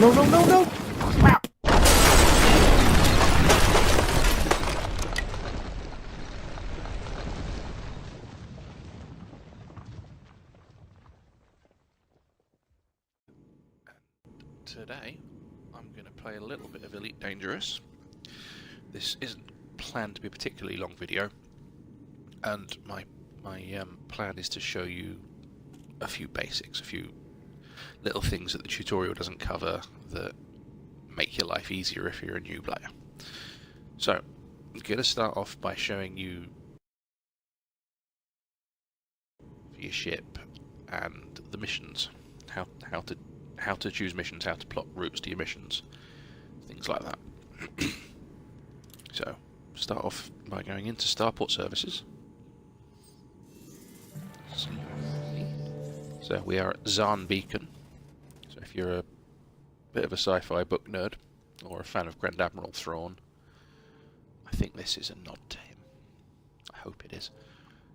no, no, no, no! Crap! Today, I'm going to play a little bit of Elite Dangerous. This isn't planned to be a particularly long video, and my plan is to show you a few basics, a few little things that the tutorial doesn't cover that make your life easier if you're a new player. So, I'm going to start off by showing you your ship and the missions, how to choose missions, how to plot routes to your missions, things like that. So, start off by going into Starport Services. So we are at Zahn Beacon. So if you're a bit of a sci-fi book nerd, or a fan of Grand Admiral Thrawn, I think this is a nod to him. I hope it is.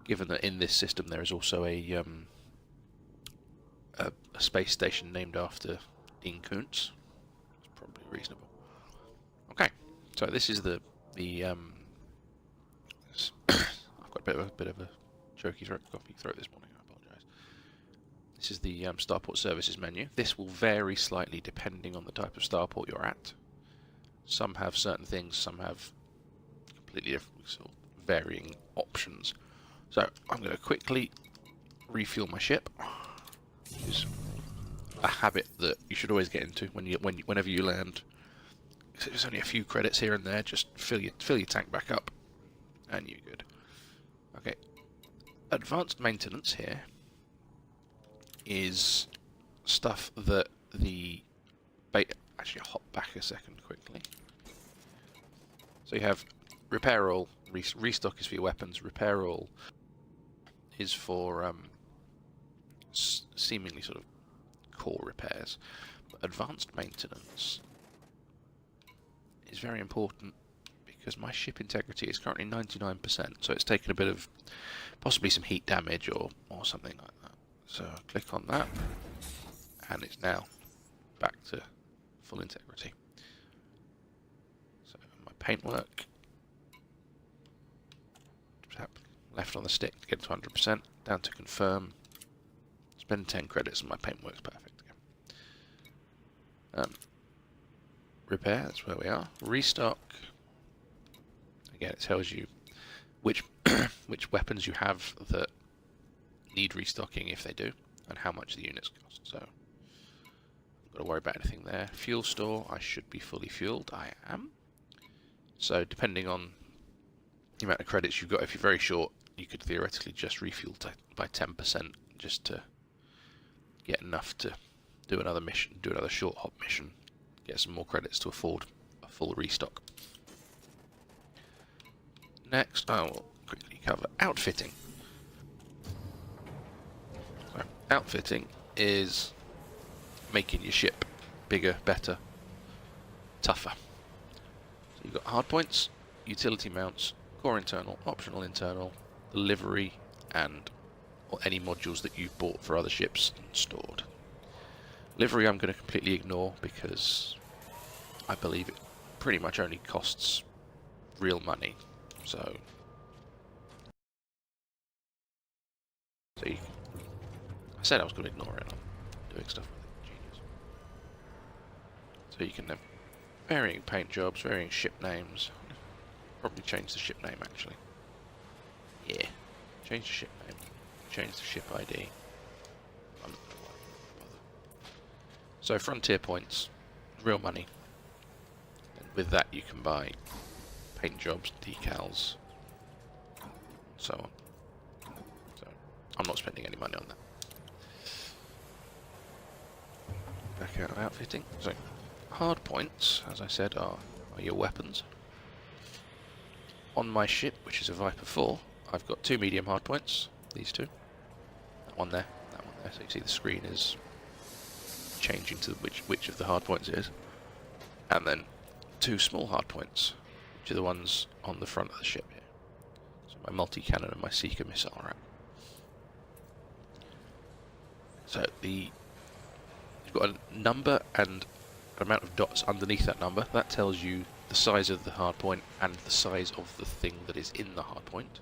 Given that in this system there is also a space station named after Dean Koontz. It's probably reasonable. Okay, so this is the I've got a bit of a choky coffee throat this morning. I apologise. This is the Starport Services menu. This will vary slightly depending on the type of starport you're at. Some have certain things, some have completely different, sort of varying options. So I'm going to quickly refuel my ship. It's a habit that you should always get into whenever you land. There's only a few credits here and there. Just fill your tank back up, and you're good. Okay. Advanced maintenance here is stuff that the actually I'll hop back a second quickly. So you have repair all, restock is for your weapons, repair all is for seemingly sort of core repairs. But advanced maintenance is very important because my ship integrity is currently 99%, so it's taken a bit of possibly some heat damage or something like that. So I'll click on that, and it's now back to full integrity. So my paintwork, tap left on the stick to get to 100%, down to confirm, spend 10 credits and my paintwork's perfect again. Repair, that's where we are. Restock, again it tells you which which weapons you have that need restocking if they do, and how much the units cost. So I've got to worry about anything there. Fuel store, I should be fully fueled. I am. So depending on the amount of credits you've got, if you're very short, you could theoretically just refuel by 10% just to get enough to do another mission, do another short hop mission, get some more credits to afford a full restock. Next, I will quickly cover outfitting. So, outfitting is making your ship bigger, better, tougher. So you've got hardpoints, utility mounts, core internal, optional internal, the livery, and or any modules that you've bought for other ships and stored. Livery I'm going to completely ignore because I believe it pretty much only costs real money. So I said I was going to ignore it. I'm doing stuff with it. Genius. So you can have varying paint jobs, varying ship names. Probably change the ship name actually. Yeah, change the ship name. Change the ship ID. So frontier points, real money. And with that you can buy paint jobs, decals, so on. So I'm not spending any money on that. Back out of outfitting. So hard points, as I said, are your weapons. On my ship, which is a Viper 4, I've got 2 medium hard points. These two. That one there. That one there. So you see the screen is changing to which of the hard points it is. And then 2 small hard points, which are the ones on the front of the ship here. So my multi-cannon and my Seeker missile rack. So you've got a number and amount of dots underneath that number, that tells you the size of the hardpoint and the size of the thing that is in the hardpoint.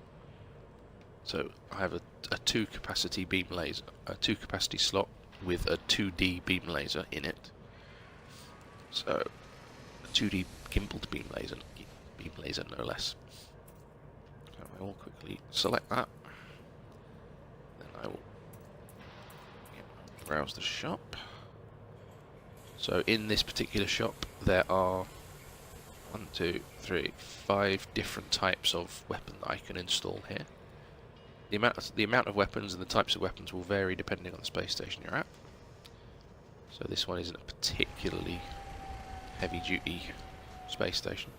So I have a 2 capacity beam laser, a 2 capacity slot with a 2D beam laser in it. So a 2D gimbaled beam laser no less. So I will quickly select that. Then I will browse the shop. So in this particular shop there are 1, 2, 3, 5 different types of weapon that I can install here. The amount of weapons and the types of weapons will vary depending on the space station you're at. So this one isn't a particularly heavy-duty space station,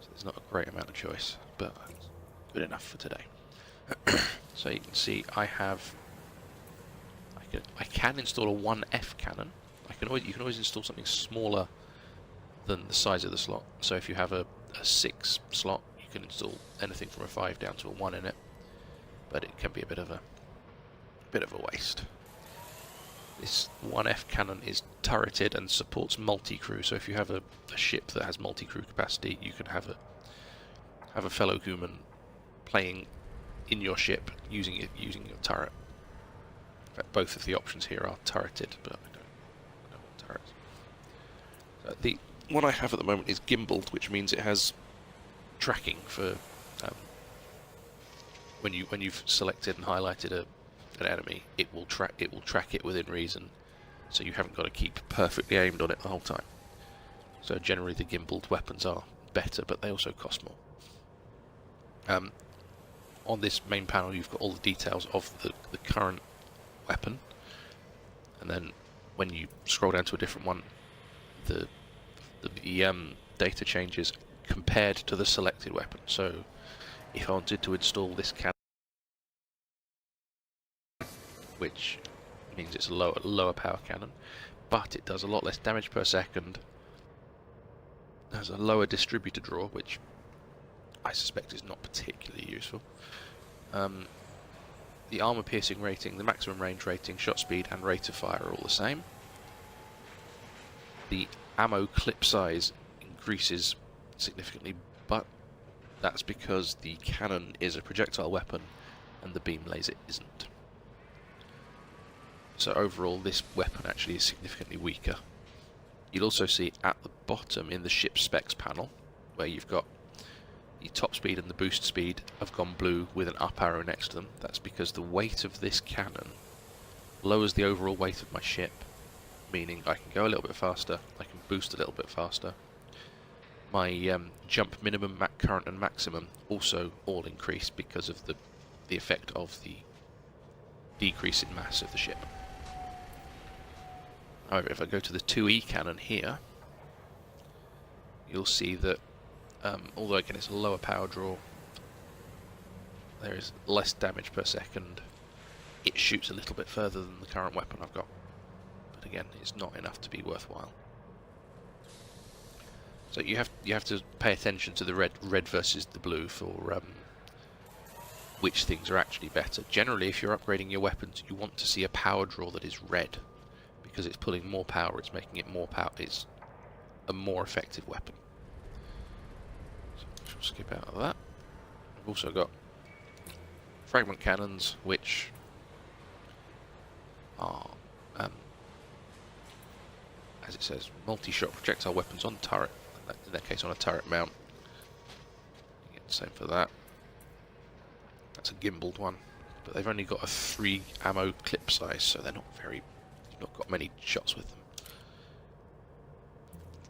so there's not a great amount of choice, but it's good enough for today. So you can see I can install a 1F cannon. You can always install something smaller than the size of the slot. So if you have a 6 slot, you can install anything from a 5 down to a 1 in it. But it can be a bit of a waste. This 1F cannon is turreted and supports multi-crew. So if you have a ship that has multi-crew capacity, you can have a fellow human playing in your ship using your turret. In fact, both of the options here are turreted, but I don't want turrets. So the one I have at the moment is gimbaled, which means it has tracking for when you've selected and highlighted an enemy, it will track it within reason, so you haven't got to keep perfectly aimed on it the whole time. So generally the gimbaled weapons are better, but they also cost more. On this main panel you've got all the details of the current weapon, and then when you scroll down to a different one, the data changes compared to the selected weapon. So if I wanted to install this cannon, which means it's a lower power cannon, but it does a lot less damage per second, has a lower distributor draw, which I suspect is not particularly useful. The armor piercing rating, the maximum range rating, shot speed and rate of fire are all the same. The ammo clip size increases significantly, but that's because the cannon is a projectile weapon and the beam laser isn't. So overall this weapon actually is significantly weaker. You'll also see at the bottom in the ship specs panel, where you've got the top speed and the boost speed have gone blue with an up arrow next to them. That's because the weight of this cannon lowers the overall weight of my ship, meaning I can go a little bit faster, I can boost a little bit faster. My jump minimum, current and maximum also all increase because of the effect of the decrease in mass of the ship. However, if I go to the 2E cannon here, you'll see that although again it's a lower power draw, there is less damage per second. It shoots a little bit further than the current weapon I've got, but again it's not enough to be worthwhile. So you have to pay attention to the red versus the blue for which things are actually better. Generally, if you're upgrading your weapons, you want to see a power draw that is red, because it's pulling more power, it's making it more power, it's a more effective weapon. So we'll skip out of that. We've also got fragment cannons, which are, as it says, multi-shot projectile weapons on turret. In that case, on a turret mount. You get the same for that. That's a gimbaled one, but they've only got a 3 ammo clip size, so they're not very. You've not got many shots with them.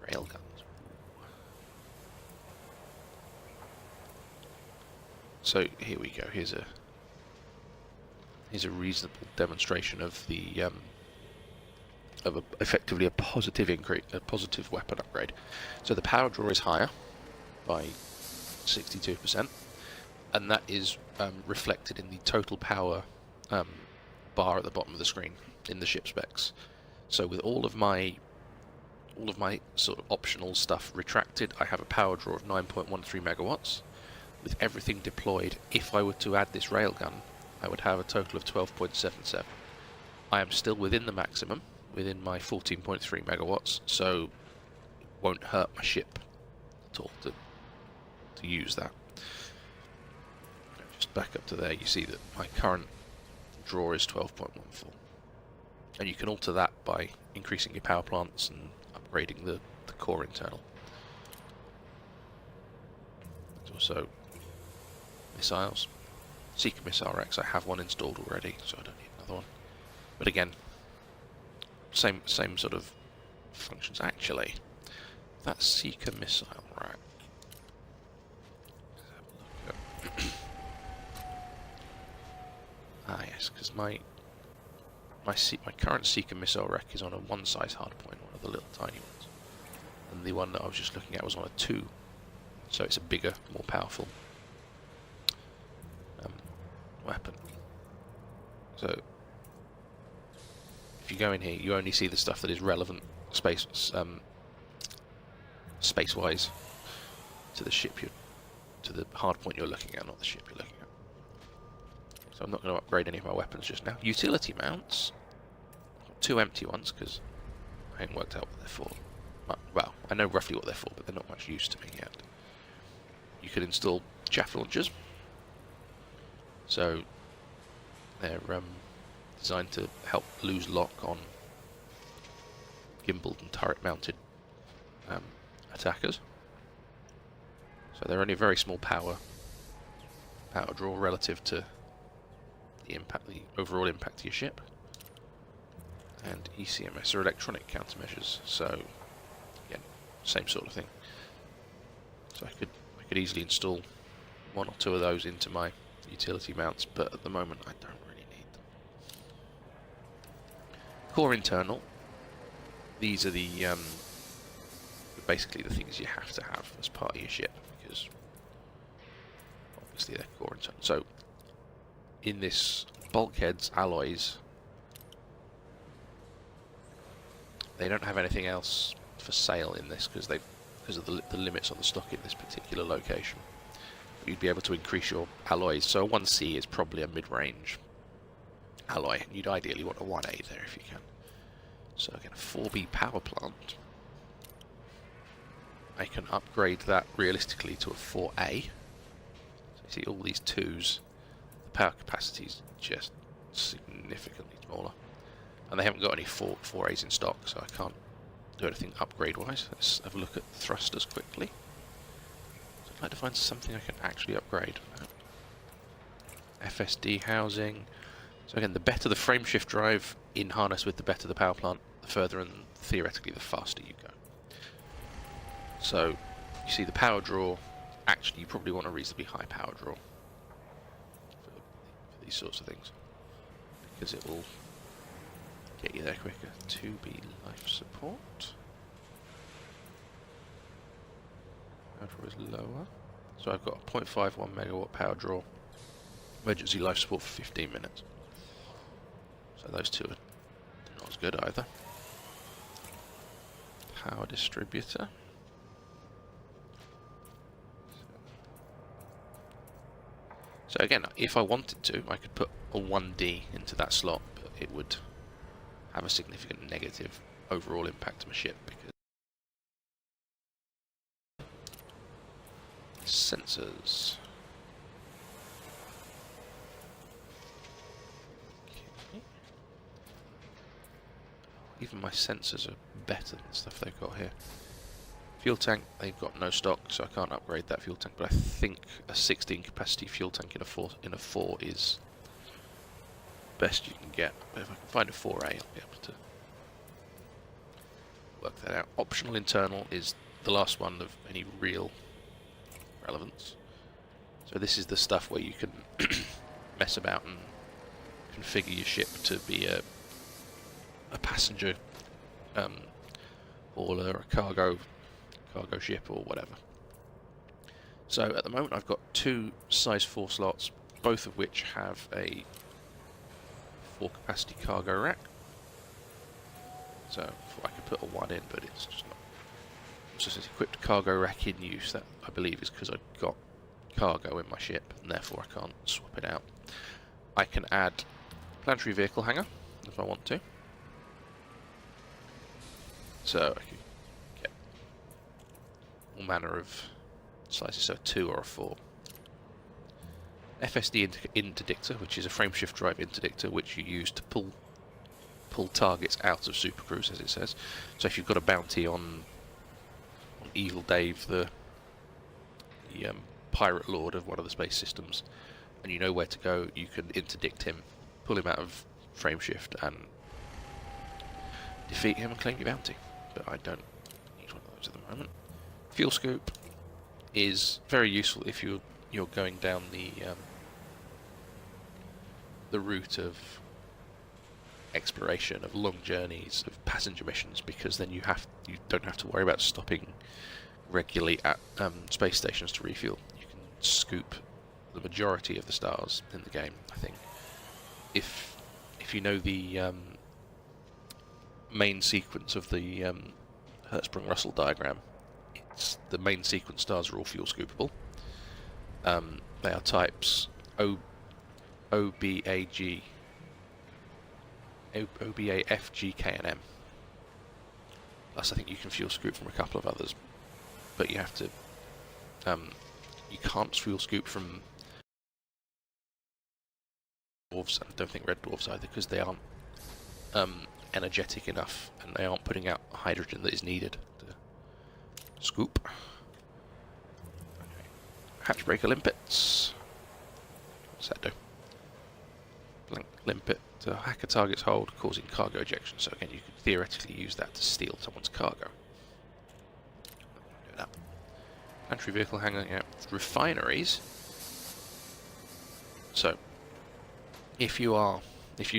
Railguns. So here we go. Here's a reasonable demonstration of the effectively a positive increase, a positive weapon upgrade. So the power draw is higher by 62%, and that is reflected in the total power bar at the bottom of the screen in the ship specs. So with all of my sort of optional stuff retracted, I have a power draw of 9.13 megawatts. With everything deployed, if I were to add this railgun, I would have a total of 12.77. I am still within the maximum, within my 14.3 megawatts, so it won't hurt my ship at all to use that. Just back up to there, you see that my current draw is 12.14. And you can alter that by increasing your power plants and upgrading the core internal. There's also missiles. Seeker Missile Rex, I have one installed already, so I don't need another one. But again, same sort of functions. Actually, that Seeker Missile Rack. Ah yes, because my current Seeker Missile Rack is on a 1 size hardpoint, one of the little tiny ones, and the one that I was just looking at was on a 2, so it's a bigger, more powerful weapon. So if you go in here, you only see the stuff that is relevant space-wise to the ship to the hardpoint you're looking at, not the ship you're looking at. So I'm not going to upgrade any of my weapons just now. Utility mounts. I've got 2 empty ones because I haven't worked out what they're for. Well, I know roughly what they're for, but they're not much use to me yet. You could install chaff launchers. So they're designed to help lose lock on gimbaled and turret mounted attackers. So they're only a very small power draw relative to the overall impact to your ship. And ECMS are electronic countermeasures, so again, same sort of thing. So I could easily install 1 or 2 of those into my utility mounts, but at the moment I don't really need them. Core internal. These are the basically the things you have to have as part of your ship, because obviously they're core internal. So in this bulkheads alloys, they don't have anything else for sale in this because of the limits on the stock in this particular location. You'd be able to increase your alloys. So a 1C is probably a mid-range alloy, and you'd ideally want a 1A there if you can. So again, a 4B power plant. I can upgrade that realistically to a 4A. So you see all these 2s, the power capacity is just significantly smaller. And they haven't got any 4As in stock, so I can't do anything upgrade-wise. Let's have a look at thrusters quickly. I'd like to find something I can actually upgrade. FSD housing. So again, the better the frameshift drive in harness with the better the power plant, the further and theoretically the faster you go. So you see the power draw, actually you probably want a reasonably high power draw for these sorts of things, because it will get you there quicker. 2B life support. Power draw is lower. So I've got a 0.51 megawatt power draw. Emergency life support for 15 minutes. So those two are not as good either. Power distributor. So again, if I wanted to, I could put a 1D into that slot, but it would have a significant negative overall impact to my ship because sensors. Okay. Even my sensors are better than the stuff they've got here. Fuel tank, they've got no stock, so I can't upgrade that fuel tank, but I think a 16 capacity fuel tank in a 4 is best you can get. But if I can find a 4A, I'll be able to work that out. Optional internal is the last one of any real relevance. So this is the stuff where you can mess about and configure your ship to be a passenger hauler, a cargo ship or whatever. So at the moment I've got 2 size 4 slots, both of which have a 4 capacity cargo rack. So I could put a 1 in, but it's just not. It's just an equipped cargo rack in use. That I believe is because I've got cargo in my ship, and therefore I can't swap it out. I can add planetary vehicle hangar if I want to. So I can get all manner of sizes, so a 2 or a 4. FSD interdictor, which is a frameshift drive interdictor, which you use to pull targets out of supercruise, as it says. So if you've got a bounty on Evil Dave, the pirate lord of one of the space systems, and you know where to go, you can interdict him, pull him out of frameshift, and defeat him and claim your bounty. But I don't need one of those at the moment. Fuel scoop is very useful if you're going down the route of exploration, of long journeys, of passenger missions, because then you don't have to worry about stopping regularly at space stations to refuel. You can scoop the majority of the stars in the game, I think. If you know the main sequence of the Hertzsprung-Russell diagram, the main sequence stars are all fuel scoopable. They are types OBAG, OBA, F, G, K, and M. Plus, I think you can fuel scoop from a couple of others, but you have to. You can't fuel scoop from dwarves, and I don't think red dwarves either, because they aren't energetic enough, and they aren't putting out hydrogen that is needed to scoop. Okay. Hatch breaker limpets. What's that do? Blank limpet to hack a target's hold, causing cargo ejection. So again, you could theoretically use that to steal someone's cargo. Do that. Entry vehicle hangar, yeah. Refineries. So, if you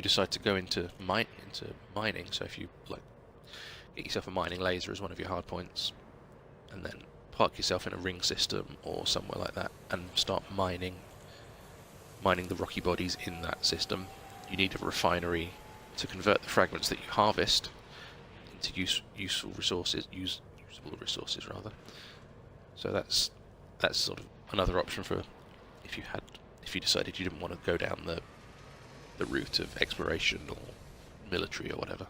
decide to go into mining, so if you get yourself a mining laser as one of your hard points, and then park yourself in a ring system or somewhere like that, and start mining the rocky bodies in that system, you need a refinery to convert the fragments that you harvest into usable resources rather. So that's sort of another option for if you decided you didn't want to go down the route of exploration or military or whatever.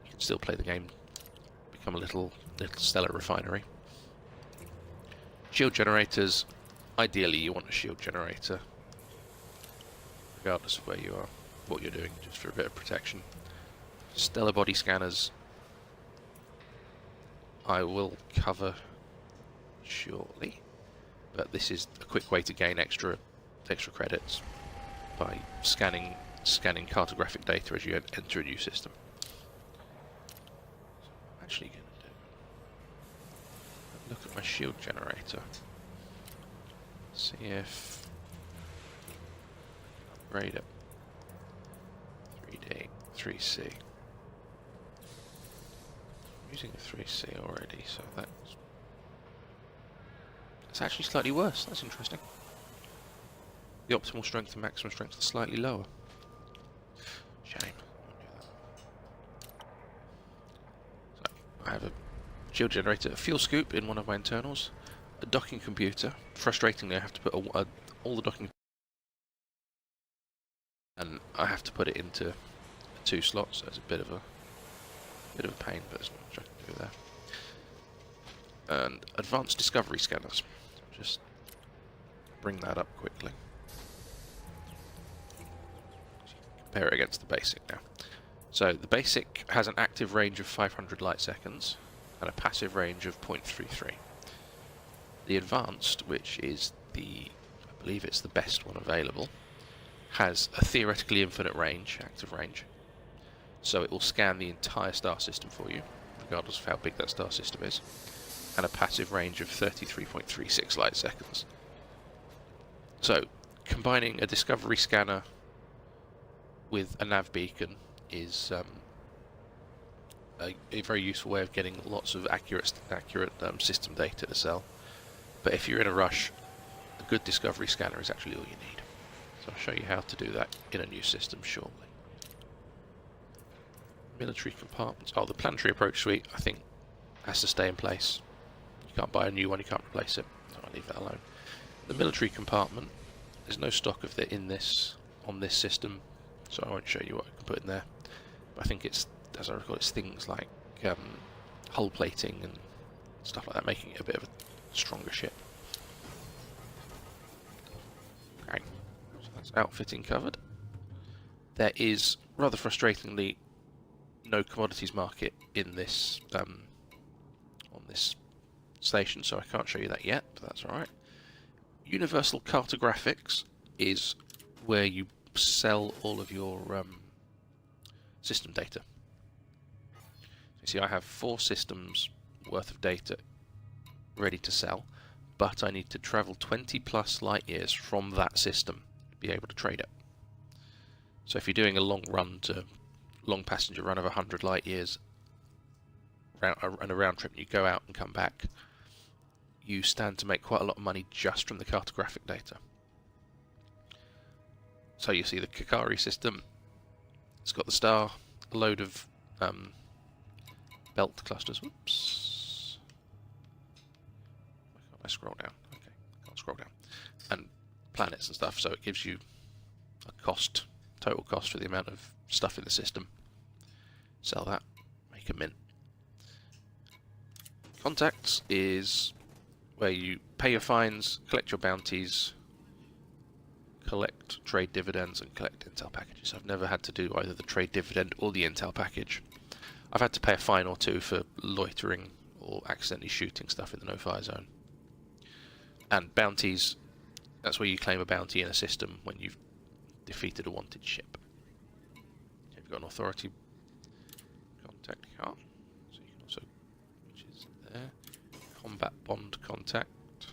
You can still play the game, become a little stellar refinery. Shield generators. Ideally, you want a shield generator, regardless of where you are, what you're doing, just for a bit of protection. Stellar body scanners I will cover shortly, but this is a quick way to gain extra credits by scanning cartographic data as you enter a new system. So I'm actually going to look at my shield generator, see if upgrade it. 3D, 3C. I'm using a 3C already, so that's actually slightly worse. That's interesting. The optimal strength and maximum strength are slightly lower. Shame. So I have a shield generator, a fuel scoop in one of my internals, a docking computer. Frustratingly, I have to put all the docking, and I have to put it into 2 slots, so it's a bit of a pain, but there's not much I can do there. And advanced discovery scanners. Just bring that up quickly. Compare it against the basic now. So the basic has an active range of 500 light seconds and a passive range of 0.33. The advanced, which is I believe it's the best one available, has a theoretically infinite range, active range. So it will scan the entire star system for you, regardless of how big that star system is, and a passive range of 33.36 light seconds. So combining a discovery scanner with a nav beacon is a very useful way of getting lots of accurate system data to sell. But if you're in a rush, a good discovery scanner is actually all you need. So I'll show you how to do that in a new system shortly. Military compartments. Oh, the planetary approach suite, I think, has to stay in place. You can't buy a new one, you can't replace it. So I'll leave that alone. The military compartment, there's no stock of it on this system, so I won't show you what I can put in there. But I think it's, as I recall, it's things like hull plating and stuff like that, making it a bit of a stronger ship. Okay, so that's outfitting covered. There is, rather frustratingly, no commodities market in this on this station, so I can't show you that yet, but that's alright. Universal Cartographics is where you sell all of your system data. So you see, I have 4 systems worth of data ready to sell, but I need to travel 20 plus light years from that system to be able to trade it. So if you're doing a long passenger run of 100 light years and a round trip, and you go out and come back, you stand to make quite a lot of money just from the cartographic data. So you see the Kakari system, it's got the star, a load of belt clusters. Whoops. Why can't I scroll down? Okay, I can't scroll down. And planets and stuff, so it gives you a cost, total cost for the amount of stuff in the system. Sell that, make a mint. Contacts is where you pay your fines, collect your bounties, collect trade dividends, and collect intel packages. I've never had to do either the trade dividend or the intel package. I've had to pay a fine or two for loitering or accidentally shooting stuff in the no-fire zone. And bounties, that's where you claim a bounty in a system when you've defeated a wanted ship. You've got an authority contact card, so you can also, which is there, combat bond contact. So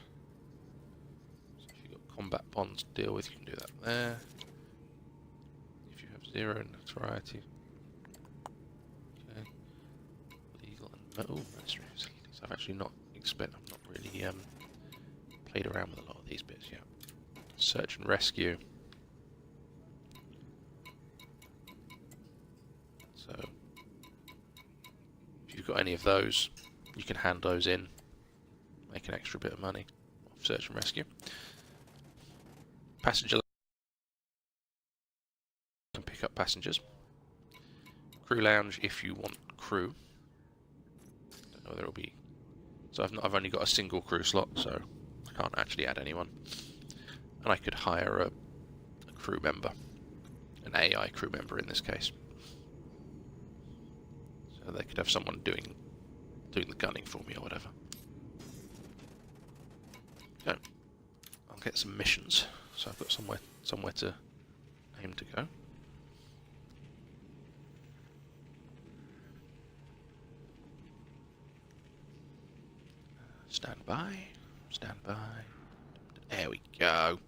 if you've got combat bonds to deal with, you can do that there. If you have 0 notoriety, okay, legal and military facilities. I've actually not really played around with a lot of these bits yet. Search and rescue. So if you've got any of those, you can hand those in, make an extra bit of money off search and rescue. Passenger can pick up passengers. Crew lounge if you want crew. Don't know there will be. So I've only got a single crew slot, so I can't actually add anyone. And I could hire a crew member, an AI crew member in this case. So they could have someone doing the gunning for me or whatever. So I'll get some missions. So I've got somewhere to aim to go. Stand by. Stand by. There we go.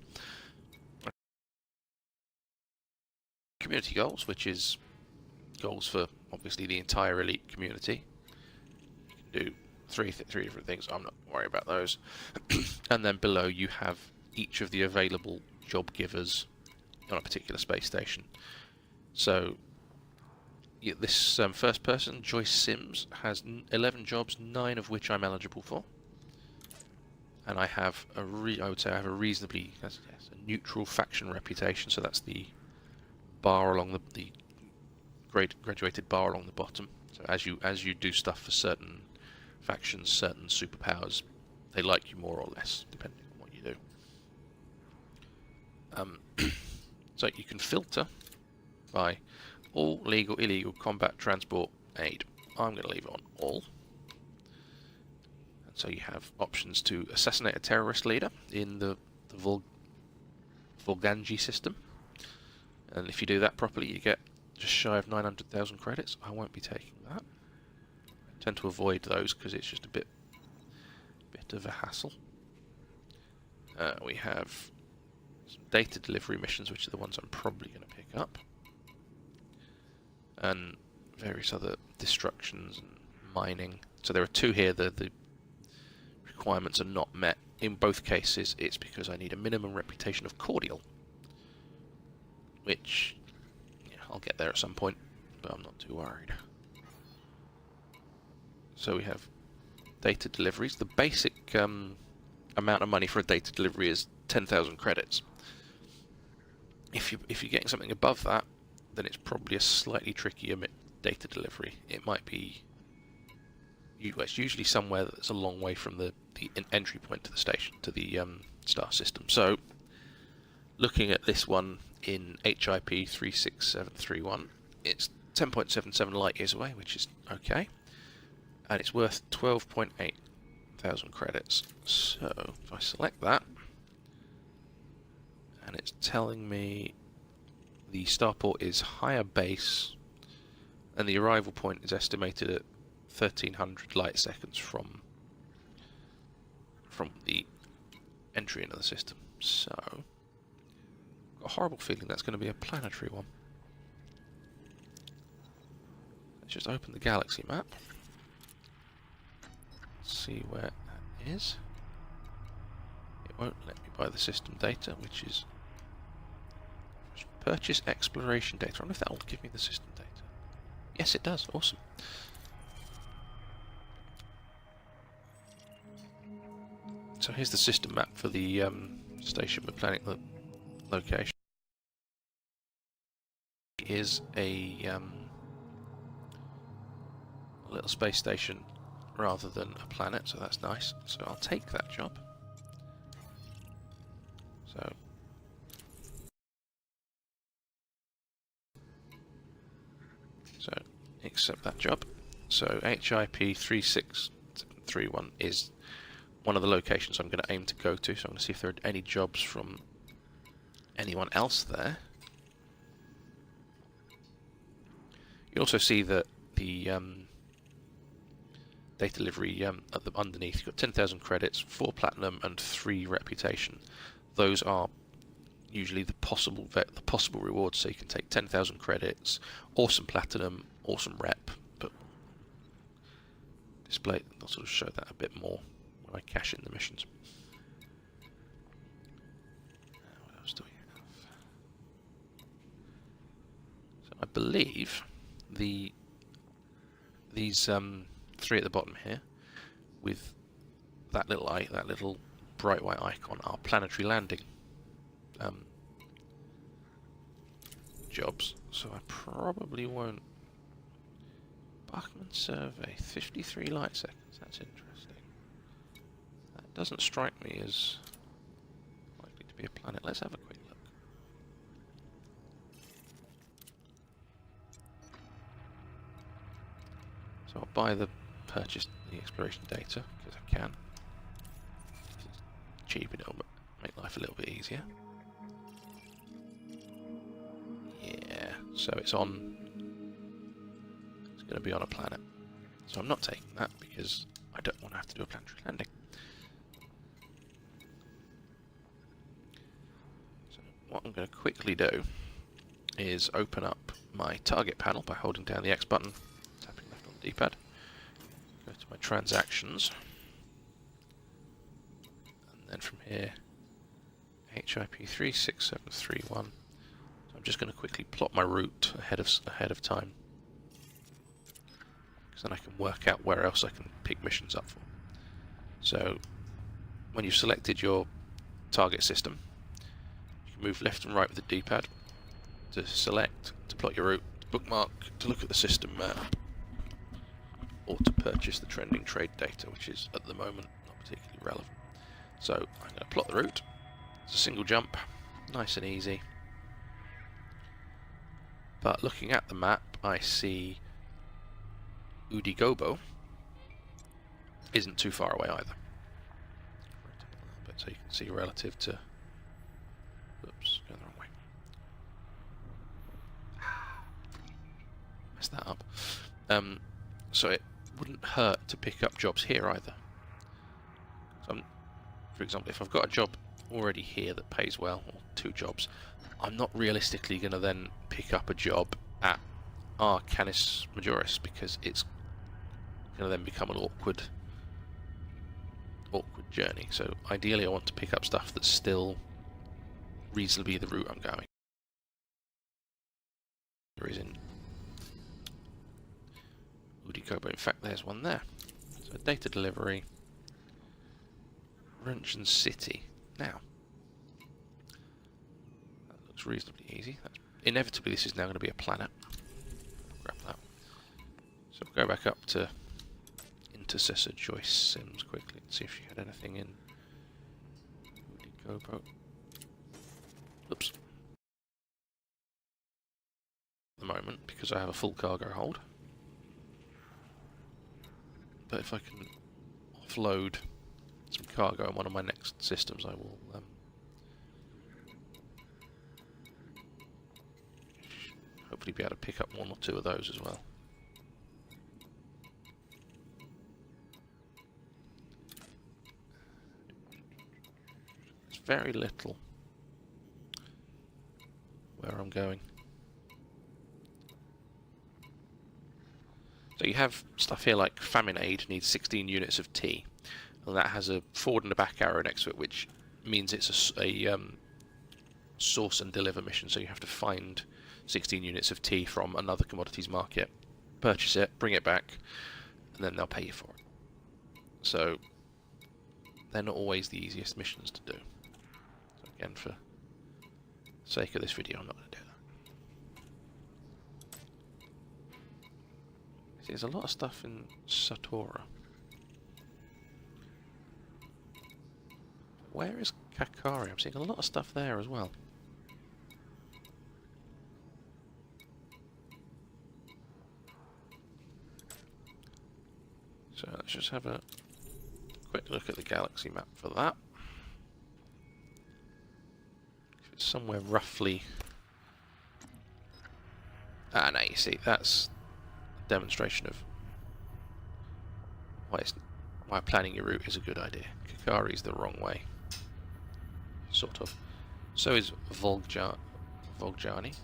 Community goals, which is goals for obviously the entire elite community. You can do three different things. I'm not worried about those. And then below you have each of the available job givers on a particular space station. So yeah, this first person, Joyce Sims, has 11 jobs, 9 of which I'm eligible for. And I have I would say I have a reasonably a neutral faction reputation. So that's the bar along the graduated bar along the bottom. So as you do stuff for certain factions, certain superpowers, they like you more or less depending on what you do. So you can filter by all legal, illegal, combat, transport, aid. I'm going to leave it on all. And so you have options to assassinate a terrorist leader in the Volganji system. And if you do that properly, you get just shy of 900,000 credits. I won't be taking that. I tend to avoid those because it's just a bit of a hassle. We have some data delivery missions, which are the ones I'm probably going to pick up, and various other destructions and mining. So there are 2 here. The requirements are not met. In both cases, it's because I need a minimum reputation of cordial, which I'll get there at some point, but I'm not too worried. So we have data deliveries. The basic amount of money for a data delivery is 10,000 credits. If you're getting something above that, then it's probably a slightly trickier data delivery. It might be it's usually somewhere that's a long way from the entry point to the station, to the star system. So, looking at this one in HIP 36731, it's 10.77 light years away, which is okay, and it's worth 12.8 thousand credits. So, if I select that, and it's telling me the starport is higher base, and the arrival point is estimated at 1300 light seconds from the entry into the system. So, I've got a horrible feeling that's going to be a planetary one. Let's just open the galaxy map. See where that is. It won't let me buy the system data, which is purchase exploration data. I wonder if that will give me the system data. Yes, it does. Awesome. So here's the system map for the station we're planning the location. It is a little space station rather than a planet, so that's nice. So I'll take that job. So accept that job. So HIP 3631 is one of the locations I'm going to aim to go to. So I'm going to see if there are any jobs from anyone else there. You also see that the data delivery at the underneath, you've got 10,000 credits, 4 platinum and 3 reputation. Those are usually the possible rewards. So you can take 10,000 credits, awesome platinum, awesome rep, but display, I'll sort of show that a bit more when I cash in the missions. What else do we have? So I believe these 3 at the bottom here, with that little bright white icon, are planetary landing jobs. So I probably won't. Bachmann survey, 53 light seconds. That's interesting. That doesn't strike me as likely to be a planet. Let's have a quick look. So I'll buy the purchase the exploration data because I can. It's cheap and it'll make life a little bit easier. Yeah, so it's on. It's going to be on a planet. So I'm not taking that because I don't want to have to do a planetary landing. So what I'm going to quickly do is open up my target panel by holding down the X button, tapping left on the D-pad. Go to my transactions, and then from here, HIP 36731. So I'm just going to quickly plot my route ahead of time, because then I can work out where else I can pick missions up for. So when you've selected your target system, you can move left and right with the D-pad to select, to plot your route, to bookmark, to look at the system map, or to purchase the trending trade data, which is at the moment not particularly relevant. So I'm going to plot the route. It's a single jump, nice and easy. But looking at the map, I see Udigobo isn't too far away either. So you can see relative to. Oops, going the wrong way. Messed that up. So it wouldn't hurt to pick up jobs here either. So for example, if I've got a job already here that pays well, or 2 jobs, I'm not realistically going to then pick up a job at Canis Majoris, because it's going to then become an awkward journey. So ideally I want to pick up stuff that's still reasonably the route I'm going. There is in Udikobo. In fact, there's one there. So data delivery, Runcheon City. Now, that looks reasonably easy. Inevitably, this is now going to be a planet. Grab that. So we'll go back up to intercessor Joyce Sims quickly and see if she had anything in. GoPro. Oops. At the moment, because I have a full cargo hold. But if I can offload some cargo on one of my next systems, I will hopefully be able to pick up one or two of those as well. There's very little where I'm going. So you have stuff here like Famine Aid needs 16 units of tea, and that has a forward and a back arrow next to it, which means it's a source and deliver mission. So you have to find 16 units of tea from another commodities market, purchase it, bring it back, and then they'll pay you for it. So they're not always the easiest missions to do. So again, for the sake of this video, I'm not going to do that. There's a lot of stuff in Satora. Where is Kakari? I'm seeing a lot of stuff there as well. So let's just have a quick look at the galaxy map for that. If it's somewhere roughly... Ah, now you see, that's a demonstration of why planning your route is a good idea. Kakari's the wrong way. Sort of. So is Volgjani. But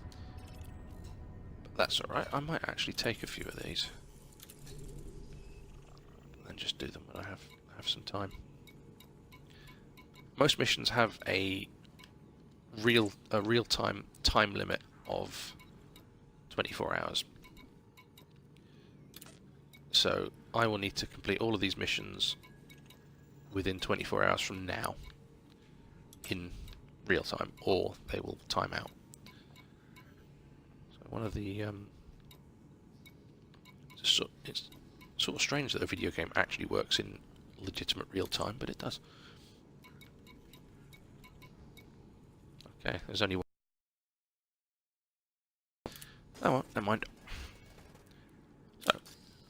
that's alright. I might actually take a few of these. And just do them when I have some time. Most missions have a real-time time limit of 24 hours. So I will need to complete all of these missions within 24 hours from now in real time, or they will time out. So one of the it's sort of strange that a video game actually works in legitimate real time, but it does. Okay, there's only one. Oh well, never mind. So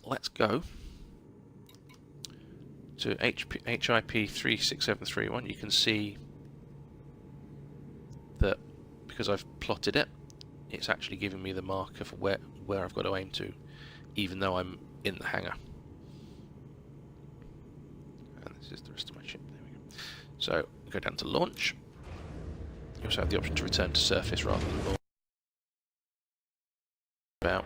let's go to HIP 36731. You can see that because I've plotted it, it's actually giving me the marker for where I've got to aim to, even though I'm in the hangar. And this is the rest of my ship. There we go. So go down to launch. You also have the option to return to surface rather than launch. About.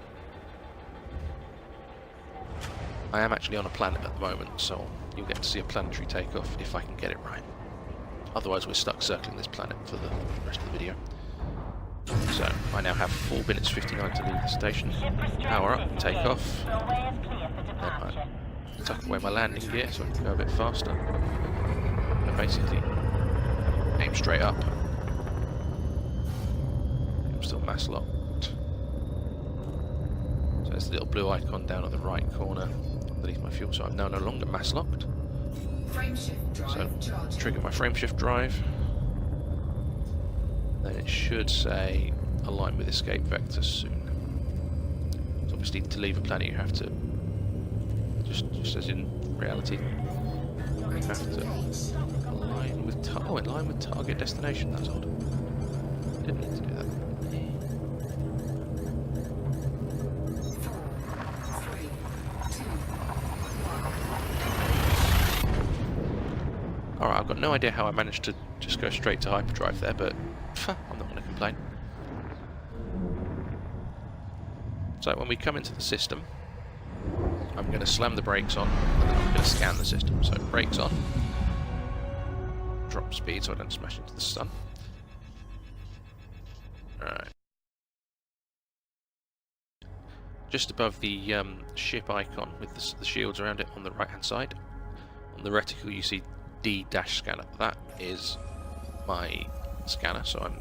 I am actually on a planet at the moment, so you'll get to see a planetary takeoff if I can get it right. Otherwise we're stuck circling this planet for the rest of the video. So I now have 4 minutes 59 to leave the station. Power up, take off. Then I tuck away my landing gear so I can go a bit faster. And basically aim straight up. I'm still mass locked. So there's the little blue icon down at the right corner underneath my fuel, so I'm now no longer mass locked. So trigger my frameshift drive. Then it should say align with escape vector soon. So obviously to leave a planet you have to, just as in reality, you have to align with target destination. That's odd. Didn't need to do that. Alright, I've got no idea how I managed to just go straight to hyperdrive there, but I'm not going to complain. So when we come into the system, I'm going to slam the brakes on, and then I'm going to scan the system. So brakes on, drop speed so I don't smash into the sun. Alright. Just above the ship icon with the shields around it on the right hand side, on the reticle you see D-scanner. That is my scanner, so I'm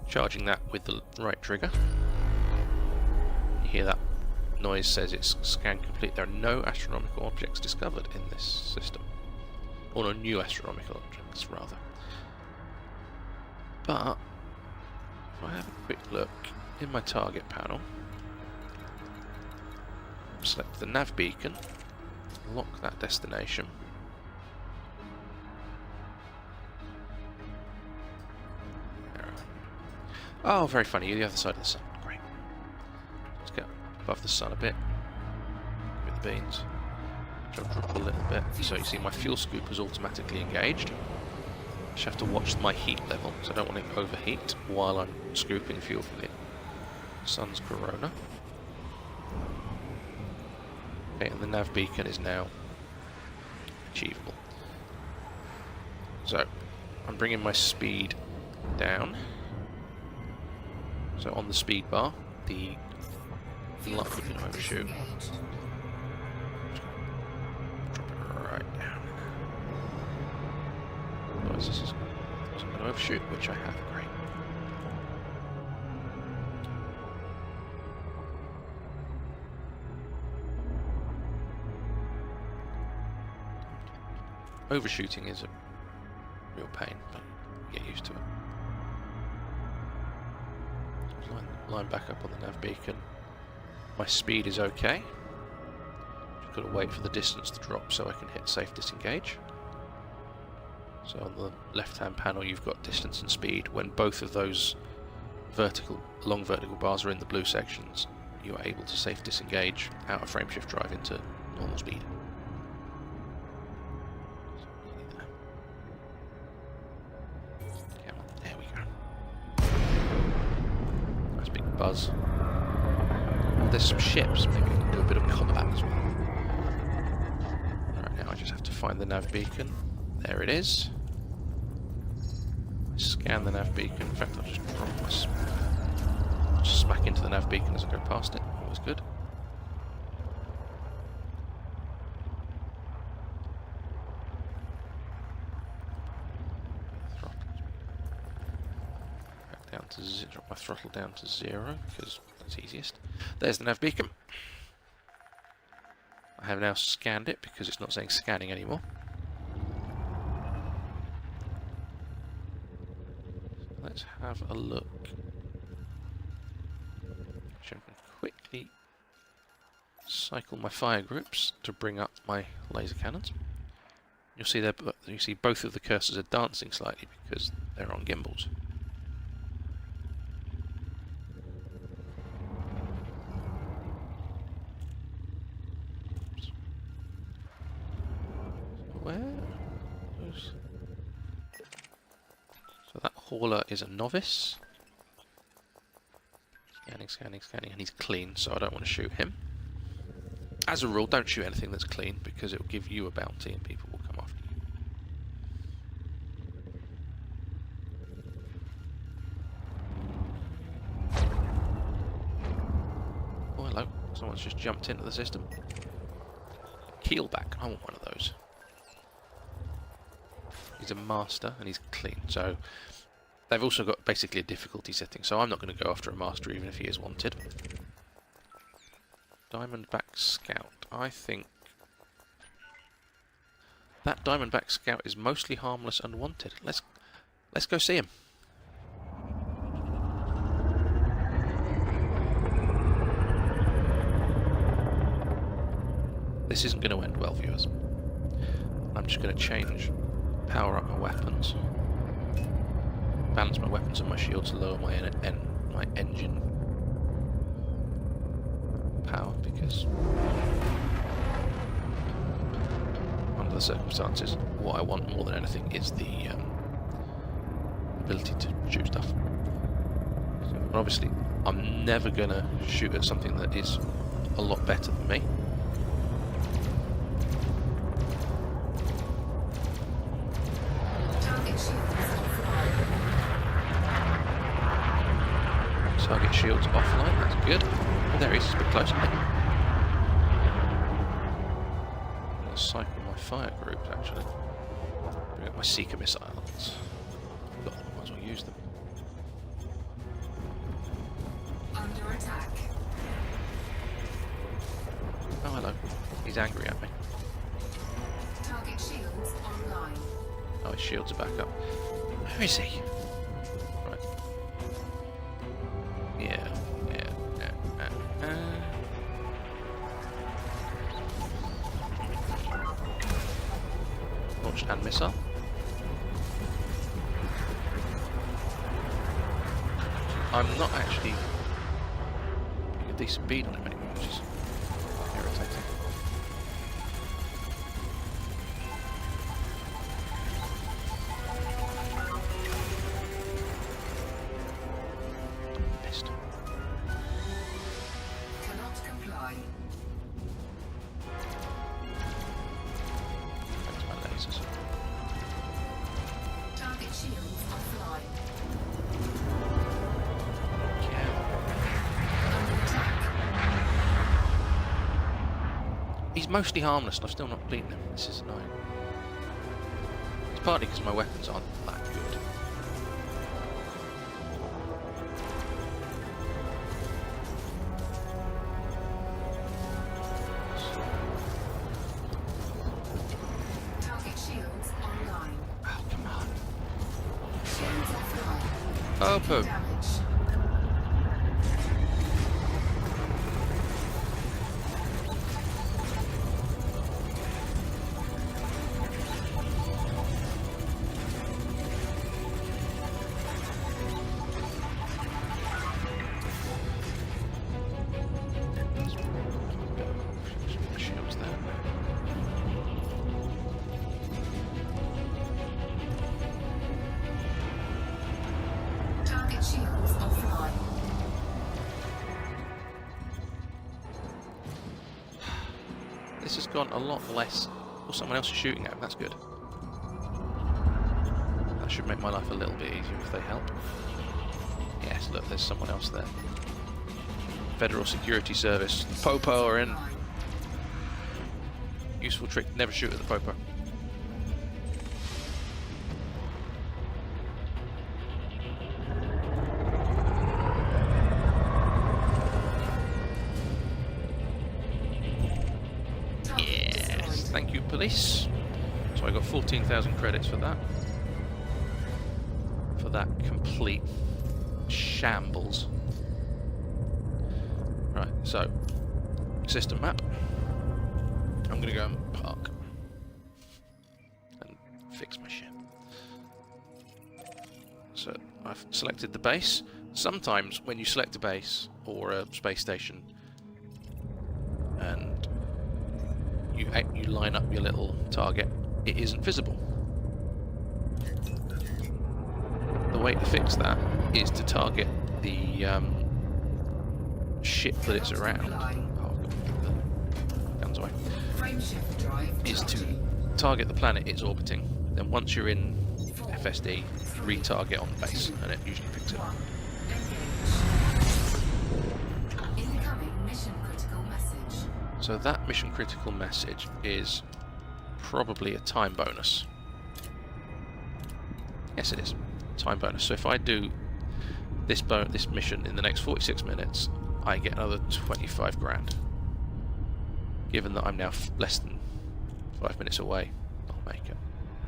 charging that with the right trigger. You hear that noise says it's scanned complete. There are no astronomical objects discovered in this system. Or no new astronomical objects, rather. But, if I have a quick look in my target panel, select the nav beacon, lock that destination. Oh, very funny, you're the other side of the sun. Great. Let's get above the sun a bit. Give it the beans. Jump up a little bit. So you see my fuel scoop is automatically engaged. I just have to watch my heat level, so I don't want it to overheat while I'm scooping fuel for the sun's corona. Okay, and the nav beacon is now achievable. So, I'm bringing my speed down. So on the speed bar, the luck we can overshoot. Drop it right down. Otherwise this is going to overshoot, which I have. Great. Overshooting is a real pain, but get used to it. Line back up on the nav beacon. My speed is okay. Just got to wait for the distance to drop so I can hit safe disengage. So on the left hand panel you've got distance and speed. When both of those long vertical bars are in the blue sections, you are able to safe disengage out of frameshift drive into normal speed. Buzz. There's some ships, maybe we can do a bit of combat as well. Right, now I just have to find the nav beacon. There it is. I scan the nav beacon. In fact, I'll just drop my smack into the nav beacon as I go past it. Always good. Drop my throttle down to 0 because that's easiest. There's the nav beacon. I have now scanned it because it's not saying scanning anymore. So let's have a look. I can quickly cycle my fire groups to bring up my laser cannons. You'll see there. You see both of the cursors are dancing slightly because they're on gimbals. So that hauler is a novice. Scanning, scanning, scanning, and he's clean, so I don't want to shoot him. As a rule, don't shoot anything that's clean because it will give you a bounty and people will come after you. Oh, hello. Someone's just jumped into the system. Keelback. I want one of those. He's a master and he's clean, so they've also got basically a difficulty setting, so I'm not going to go after a master even if he is wanted. Diamondback Scout. I think that Diamondback Scout is mostly harmless and wanted. Let's go see him. This isn't going to end well, viewers. I'm just going to change. Power up my weapons. Balance my weapons and my shield to lower my engine power because under the circumstances what I want more than anything is the ability to shoot stuff. So, and obviously I'm never gonna shoot at something that is a lot better than me. Target shields offline, that's good. Oh, there he is, he's a bit close. I'm going to cycle my fire groups actually. Bring up my seeker missiles. Got them, might as well use them. Under attack. He's angry at me. Target shields online. Oh, his shields are back up. Where is he? Right. Yeah. Launch and missile. I'm not actually getting a decent bead on him anymore, which is irritating. Missed. Cannot comply. Thanks, my lasers. Target shields offline. Under attack. He's mostly harmless and I've still not beaten him. This is annoying. It's partly because my weapons aren't that good. Target shields online. Oh, come on. Shields offline. Oh, poo. Damage. Shields there. Target shields offline. This has gone a lot less. Oh, someone else is shooting at him. That's good. That should make my life a little bit easier if they help. Yes, look, there's someone else there. Federal Security Service. Popo are in. Useful trick, never shoot at the Popo. Yes, thank you, police. So I got 14,000 credits for that. For that complete shambles. Right, so system map. I'm gonna go and park and fix my ship. So I've selected the base. Sometimes when you select a base or a space station and you line up your little target, it isn't visible. The way to fix that is to target the ship that it's around. Oh, guns away. Is to target the planet it's orbiting. Then once you're in FSD, retarget on the base, and it usually picks it up. Incoming mission critical message. So that mission critical message is probably a time bonus. Yes, it is. Time bonus. So if I do this mission in the next 46 minutes, I get another 25 grand. Given that I'm now less than 5 minutes away, I'll make it.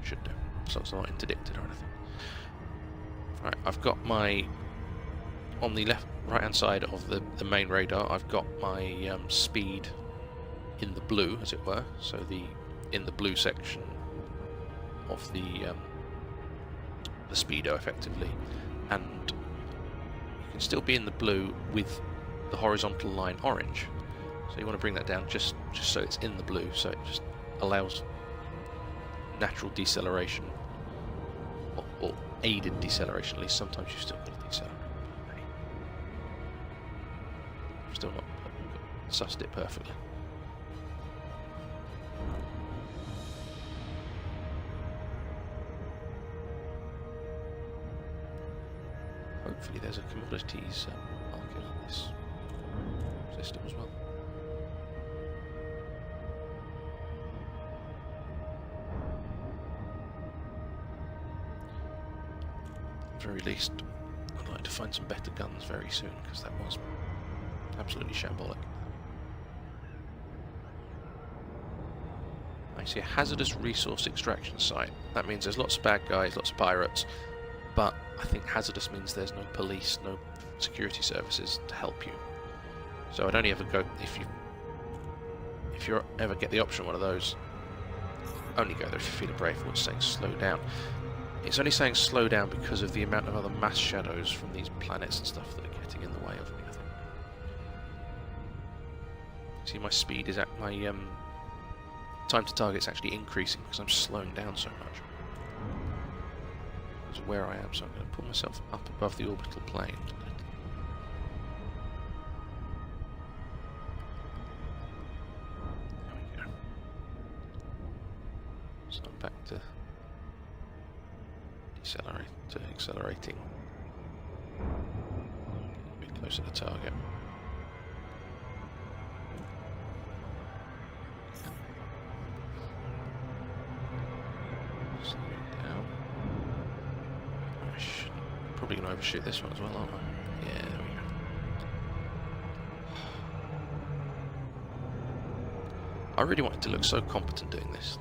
Should do. So it's not interdicted or anything. Right, I've got my... On the right hand side of the main radar, I've got my speed in the blue, as it were. So in the blue section of the speedo, effectively. And you can still be in the blue with the horizontal line orange. So you want to bring that down just so it's in the blue, so it just allows natural deceleration, or aided deceleration. At least sometimes you still got to decelerate. I've still not sussed it perfectly. Hopefully there's a commodities market on this system as well. At the very least, I'd like to find some better guns very soon, because that was absolutely shambolic. I see a hazardous resource extraction site. That means there's lots of bad guys, lots of pirates, but I think hazardous means there's no police, no security services to help you. So I'd only ever go if you ever get the option of one of those. Only go there if you feel brave. What's saying slow down? It's only saying slow down because of the amount of other mass shadows from these planets and stuff that are getting in the way of me, I think. See, my speed is at my time to target's actually increasing because I'm slowing down so much. Because of where I am, so I'm going to put myself up above the orbital plane. There we go. So I'm back to accelerating. A bit closer to target. Slow it down. Probably going to overshoot this one as well, aren't I? Yeah, there we go. I really wanted to look so competent doing this.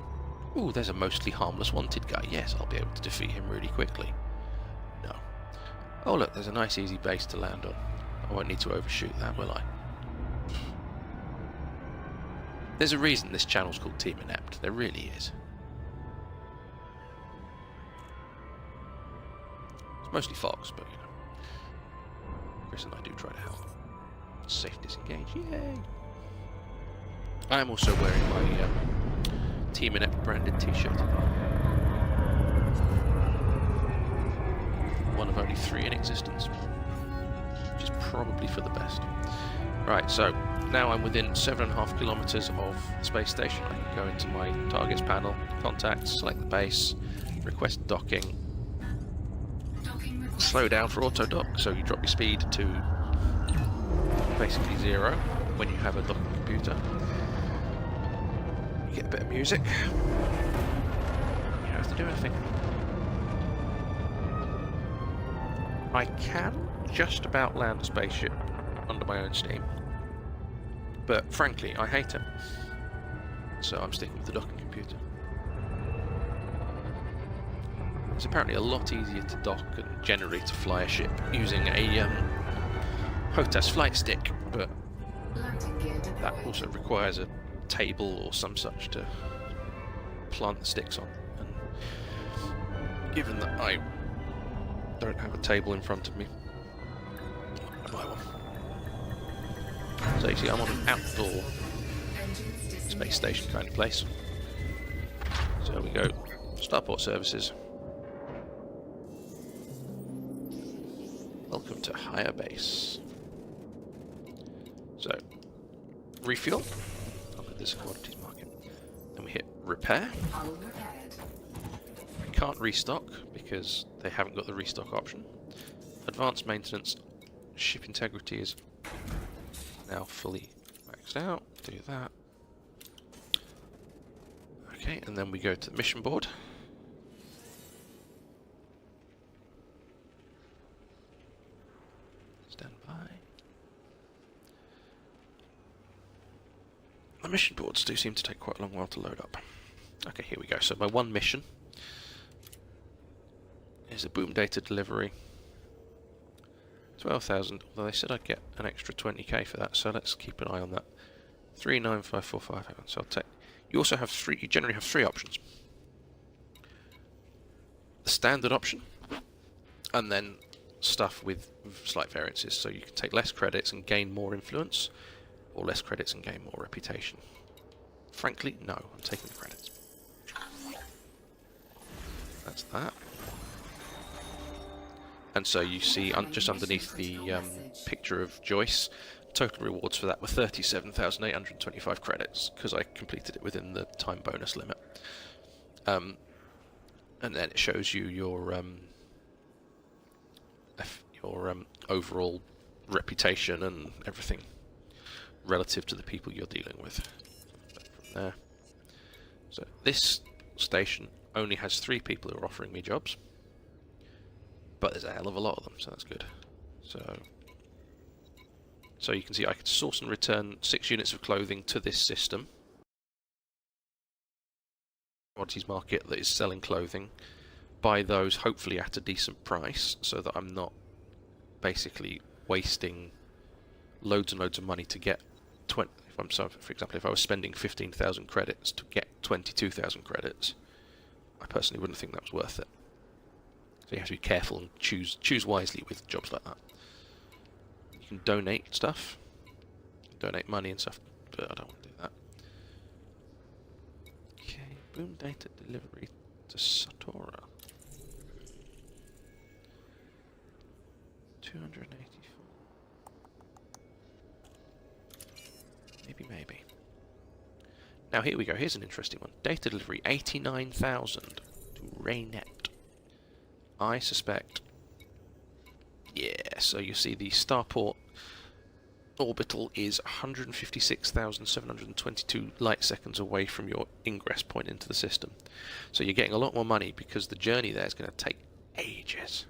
Ooh, there's a mostly harmless wanted guy. Yes, I'll be able to defeat him really quickly. No. Oh look, there's a nice easy base to land on. I won't need to overshoot that, will I? There's a reason this channel's called Team Inept. There really is. It's mostly Fox, but you know. Chris and I do try to help. Safe disengage, yay! I am also wearing my Team Inept branded t-shirt. One of only 3 in existence, which is probably for the best. Right, so now I'm within 7.5 kilometers of the space station. I can go into my targets panel, contacts, select the base, request docking, slow down for auto dock, so you drop your speed to basically 0 when you have a docking computer. Get a bit of music. You don't have to do anything. I can just about land a spaceship under my own steam, but frankly I hate it, so I'm sticking with the docking computer. It's apparently a lot easier to dock and generally to fly a ship using a HOTAS flight stick, but that also requires a table or some such to plant the sticks on, and given that I don't have a table in front of me, I'll buy one. So you see, I'm on an outdoor space station kind of place. So we go Starport Services. Welcome to Higher Base. So refuel. This commodities market. Then we hit repair. We can't restock because they haven't got the restock option. Advanced maintenance. Ship integrity is now fully maxed out. Do that. Okay, and then we go to the mission board. Stand by. The mission boards do seem to take quite a long while to load up. Okay, here we go. So my one mission is a boom data delivery. 12,000, although they said I'd get an extra 20k for that, so let's keep an eye on that. 395455. So I'll take. You also have you generally have 3 options. The standard option, and then stuff with slight variances. So you can take less credits and gain more influence, or less credits and gain more reputation. Frankly, no, I'm taking the credits. That's that. And so you see just underneath the picture of Joyce, total rewards for that were 37,825 credits, because I completed it within the time bonus limit. And then it shows you your overall reputation and everything relative to the people you're dealing with. From there. So this station only has 3 people who are offering me jobs, but there's a hell of a lot of them, so that's good. So you can see I could source and return 6 units of clothing to this system. commodities market that is selling clothing, buy those hopefully at a decent price, so that I'm not basically wasting loads and loads of money to get 20. If I'm sorry, for example, if I was spending 15,000 credits to get 22,000 credits, I personally wouldn't think that was worth it. So you have to be careful and choose wisely with jobs like that. You can donate stuff, donate money and stuff, but I don't want to do that. Okay, boom data delivery to Satora. 284. Maybe. Now here we go, here's an interesting one. Data delivery, 89,000 to Raynet. I suspect... Yeah, so you see the starport orbital is 156,722 light seconds away from your ingress point into the system. So you're getting a lot more money because the journey there is going to take ages.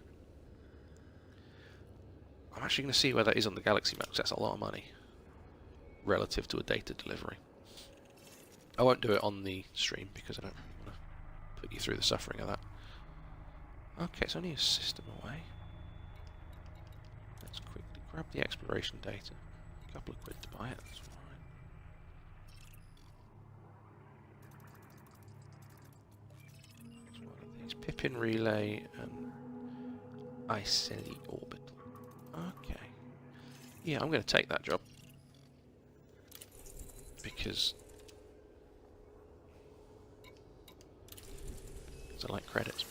I'm actually going to see where that is on the galaxy map, because that's a lot of money relative to a data delivery. I won't do it on the stream because I don't want to put you through the suffering of that. Okay, it's only a system away. Let's quickly grab the exploration data. A couple of quid to buy it, that's fine. It's one of these. Pippin relay and Iceli orbital. Okay. Yeah, I'm going to take that job. Because I like credits.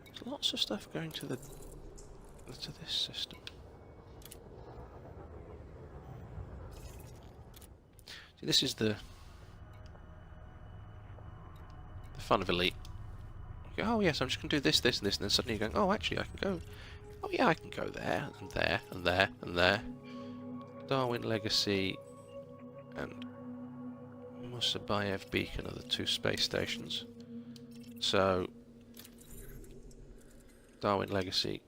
There's lots of stuff going to this system. See, this is the fun of Elite. You go, oh yes, I'm just going to do this, this, and this, and then suddenly you're going, oh actually I can go, oh yeah, I can go there, and there, and there, and there. Darwin Legacy and Musabayev Beacon are the two space stations. So, Darwin Legacy,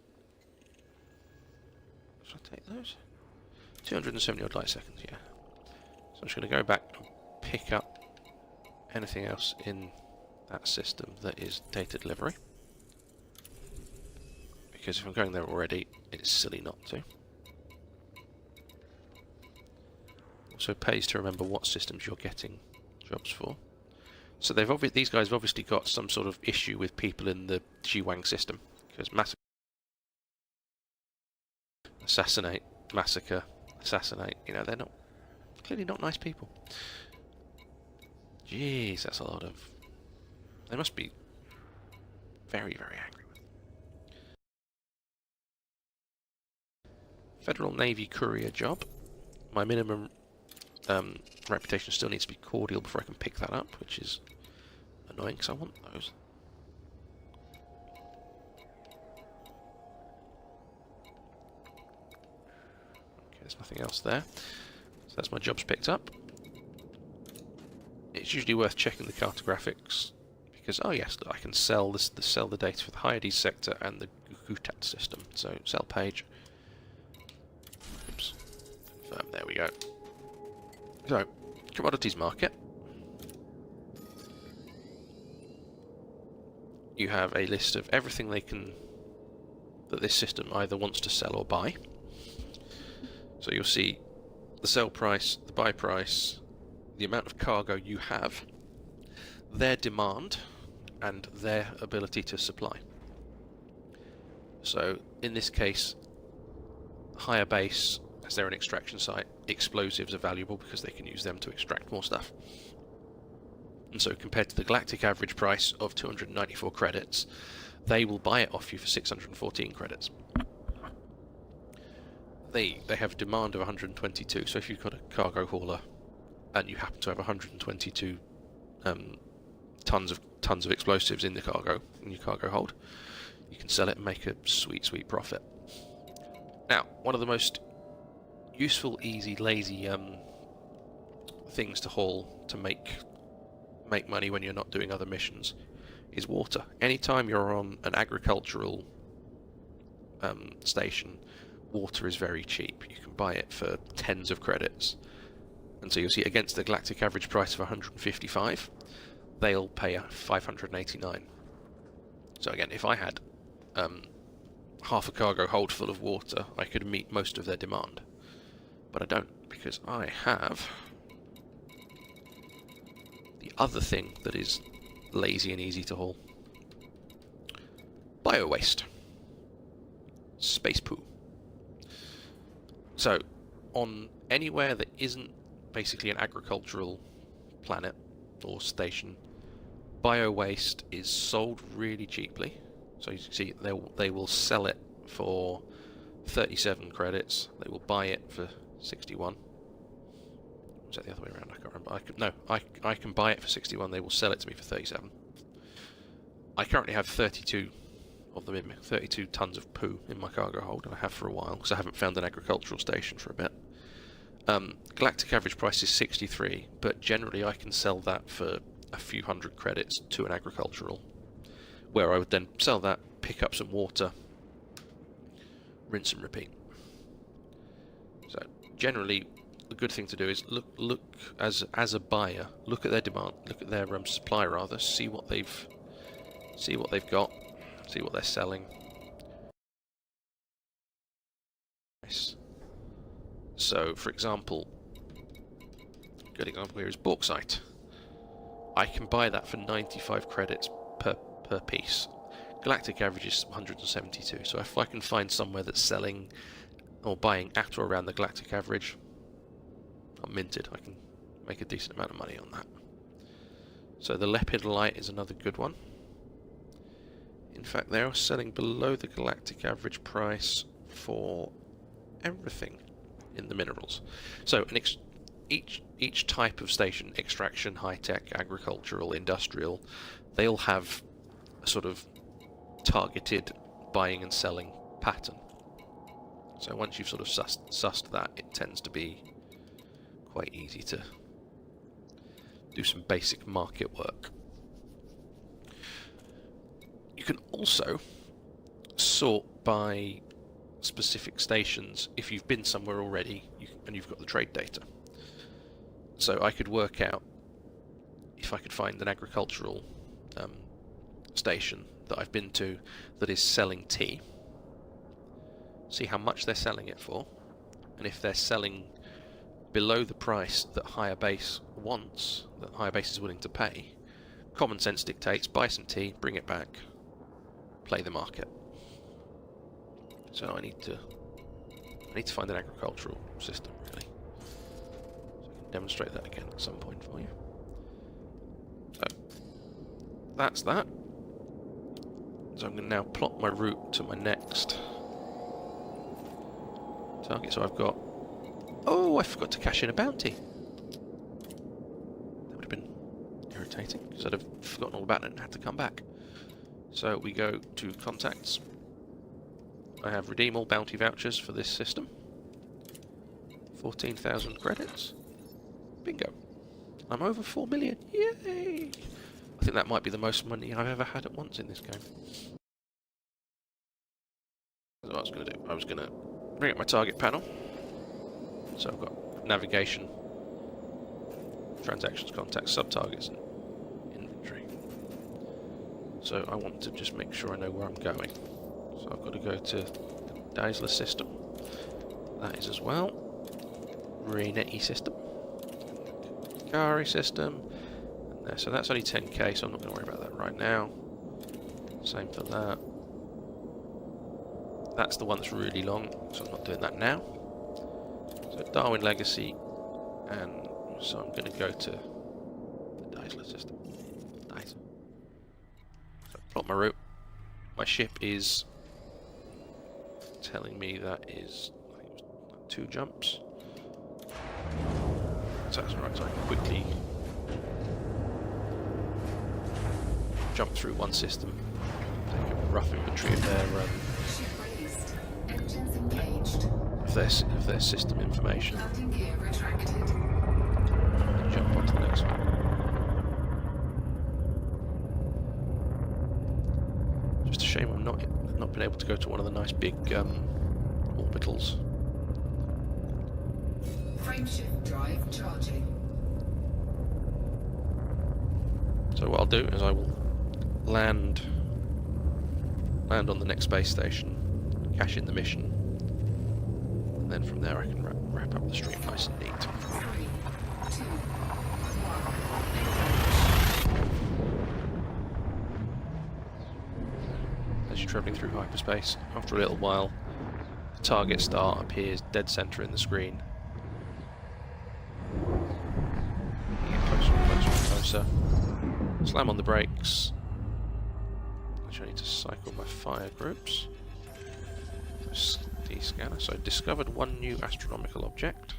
should I take those? 270 odd light seconds, yeah. So I'm just going to go back and pick up anything else in that system that is data delivery, because if I'm going there already, it's silly not to. Also pays to remember what systems you're getting jobs for. So these guys have obviously got some sort of issue with people in the Jiwang system, because assassinate, massacre, assassinate, you know, they're clearly not nice people. Jeez, that's a lot of... They must be very, very angry with them. Federal Navy courier job. My minimum reputation still needs to be cordial before I can pick that up, which is annoying because I want those. Okay, there's nothing else there. So that's my jobs picked up. It's usually worth checking the cartographics. Because, oh yes, look, I can sell the data for the Hyades sector and the Gutat system. So, sell page. Oops. Confirm, there we go. So, commodities market. You have a list of everything that this system either wants to sell or buy. So you'll see the sell price, the buy price, the amount of cargo you have, their demand, and their ability to supply. So in this case, higher base, as they're an extraction site, explosives are valuable because they can use them to extract more stuff. And so compared to the galactic average price of 294 credits, they will buy it off you for 614 credits. They have demand of 122, so if you've got a cargo hauler and you happen to have 122 tons of explosives in your cargo hold, you can sell it and make a sweet profit. Now, one of the most useful, easy, lazy things to haul to make money when you're not doing other missions is water. Anytime you're on an agricultural station, water is very cheap. You can buy it for tens of credits. And so you'll see against the galactic average price of 155, they'll pay 589. So again, if I had half a cargo hold full of water, I could meet most of their demand. But I don't, because I have the other thing that is lazy and easy to haul. Bio-waste. Space poo. So, on anywhere that isn't basically an agricultural planet or station, bio-waste is sold really cheaply. So you can see they will sell it for 37 credits. They will buy it for 61. Was that the other way around? I can't remember. I can buy it for 61. They will sell it to me for 37. I currently have 32 of them in me, 32 tons of poo in my cargo hold, and I have for a while because I haven't found an agricultural station for a bit. Galactic average price is 63, but generally I can sell that for a few hundred credits to an agricultural, where I would then sell that, pick up some water, rinse and repeat. So generally, the good thing to do is look as a buyer, look at their demand, look at their supply rather, see what they've got, see what they're selling. Nice. So, for example, a good example here is bauxite. I can buy that for 95 credits per piece. Galactic average is 172, so if I can find somewhere that's selling or buying at or around the galactic average, I'm minted. I can make a decent amount of money on that. So the lepidolite is another good one. In fact, they are selling below the galactic average price for everything in the minerals. So each type of station, extraction, high-tech, agricultural, industrial, they'll have a sort of targeted buying and selling pattern. So once you've sort of sussed that, it tends to be quite easy to do some basic market work. You can also sort by specific stations if you've been somewhere already and you've got the trade data. So I could work out if I could find an agricultural station that I've been to that is selling tea, see how much they're selling it for, and if they're selling below the price that higher base wants, that higher base is willing to pay, common sense dictates buy some tea, bring it back, play the market. So I need to find an agricultural system, really. So I can demonstrate that again at some point for you. So that's that. So I'm going to now plot my route to my next target. So I've got... Oh, I forgot to cash in a bounty. That would have been irritating, because I'd have forgotten all about it and had to come back. So we go to contacts. I have redeem all bounty vouchers for this system. 14,000 credits. Bingo. I'm over 4 million. Yay! I think that might be the most money I've ever had at once in this game. That's what I was going to do. I was going to bring up my target panel. So I've got navigation, transactions, contacts, sub-targets, and inventory. So I want to just make sure I know where I'm going. So I've got to go to the Dazzler system. That is as well. Reneti system. Kari system. And there. So that's only 10k, so I'm not going to worry about that right now. Same for that. That's the one that's really long, so I'm not doing that now. So Darwin Legacy, and so I'm going to go to the Dazzler system. Nice. So plot my route. My ship is telling me that is, I think it was like 2 jumps. So that's right, so I can quickly jump through one system, take a rough inventory of their Ship released. Engines engaged. of their system information. Landing gear retracted. And jump onto the next one. Just a shame I've not been able to go to one of the nice big orbitals. Frameshift drive charging. So what I'll do is I will land on the next space station, cash in the mission, and then from there I can wrap up the stream nice and neat. 3, 2, 1. As you're travelling through hyperspace, after a little while, the target star appears dead centre in the screen. You get closer and closer and closer. Slam on the brakes. Actually, I need to cycle my fire groups. D-scanner. So I discovered one new astronomical object.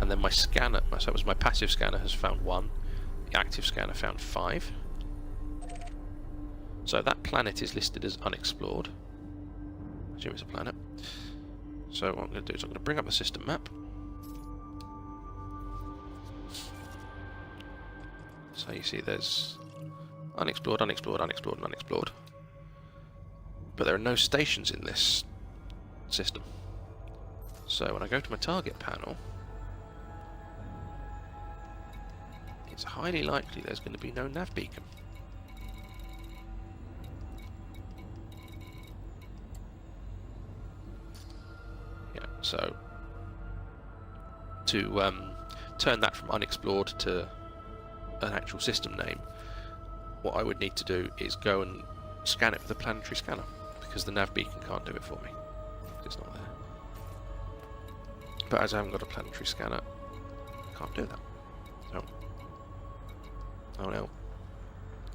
And then my scanner, so it was my passive scanner, has found 1. The active scanner found 5. So that planet is listed as unexplored. I assume it's a planet. So what I'm going to do is I'm going to bring up the system map. So you see there's unexplored, unexplored, unexplored, and unexplored. But there are no stations in this system. So when I go to my target panel, it's highly likely there's going to be no nav beacon. Yeah, so to turn that from unexplored to an actual system name, what I would need to do is go and scan it with a planetary scanner, because the nav beacon can't do it for me. It's not there. But as I haven't got a planetary scanner, I can't do that. So I'll now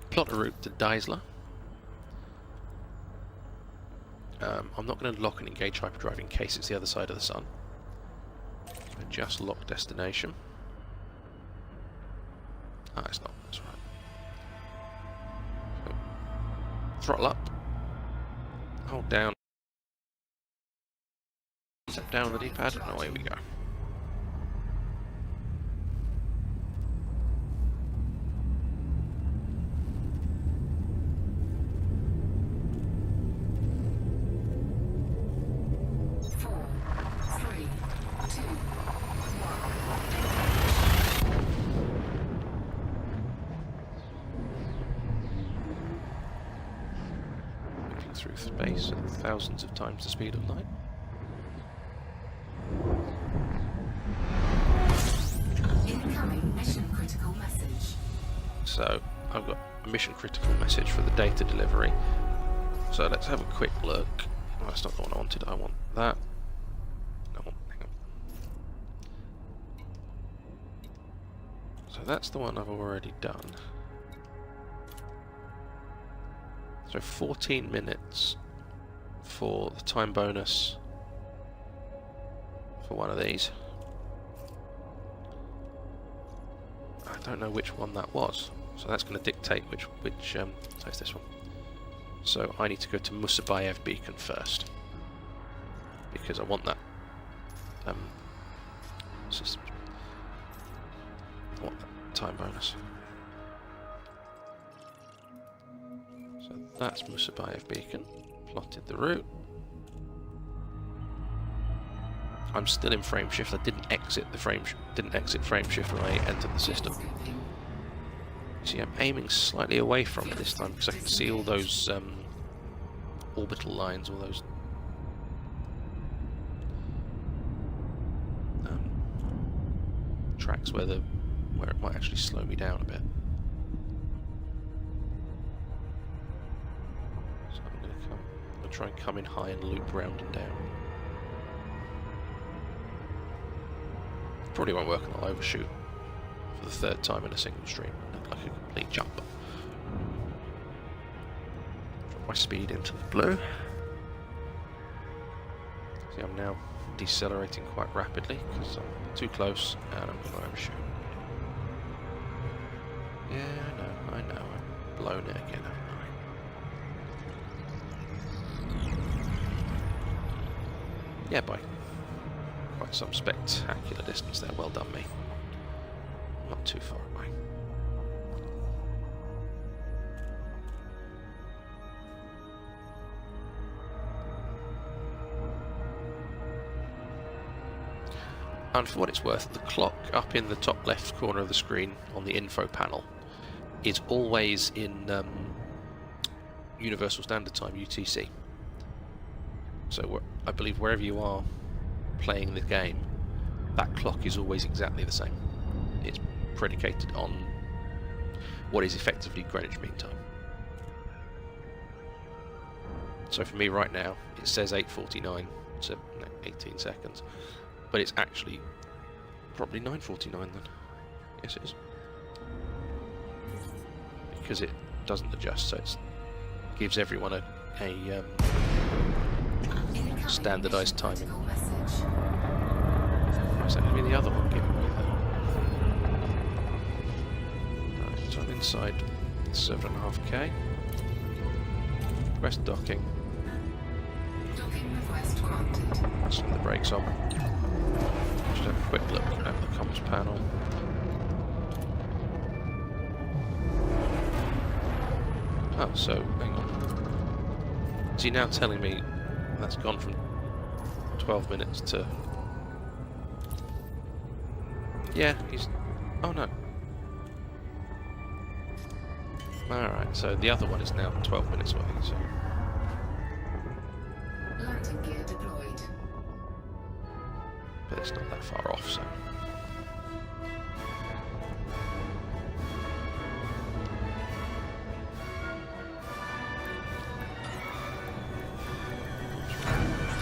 plot a route to Deisler. I'm not going to lock and engage hyperdrive in case it's the other side of the sun. So just lock destination. Ah, it's not. That's right. So, throttle up. Hold down. Step down on the D-pad, and away we go. Through space at thousands of times the speed of light. Incoming mission critical message. So I've got a mission critical message for the data delivery. So let's have a quick look. Oh, that's not the one I wanted. I want that. No, hang on. So that's the one I've already done. So 14 minutes for the time bonus for one of these. I don't know which one that was, so that's going to dictate which so it's this one. So I need to go to Musabayev beacon first, because I want that system. I want that time bonus. So that's Musabayev beacon. Plotted the route. I'm still in frameshift. I didn't exit frameshift when I entered the system. See, I'm aiming slightly away from it this time because I can see all those orbital lines, all those tracks where it might actually slow me down a bit. So I'm going to try and come in high and loop round and down. Probably won't work and I'll overshoot for the third time in a single stream. Look like a complete jump. Drop my speed into the blue. See, I'm now decelerating quite rapidly because I'm too close and I'm going to overshoot. Yeah, I know, I've blown it again, haven't I? Yeah, by quite some spectacular distance there. Well done, me. Not too far away. And for what it's worth, the clock up in the top left corner of the screen on the info panel is always in Universal Standard Time, UTC. So I believe wherever you are playing the game, that clock is always exactly the same. It's predicated on what is effectively Greenwich Mean Time. So for me right now, it says 8:49, so 18 seconds, but it's actually probably 9:49 then. Yes, it is. Because it doesn't adjust, so it gives everyone a standardised timing. Is that going to be the other one giving me that? Right, so I'm inside 7.5k. Request docking. Docking request granted. Swing the brakes on. Just have a quick look at the comms panel. Oh, so hang on. Is he now telling me that's gone from 12 minutes to... Yeah, he's... Oh no. Alright, so the other one is now 12 minutes away, so... Landing gear deployed. But it's not that far off, so...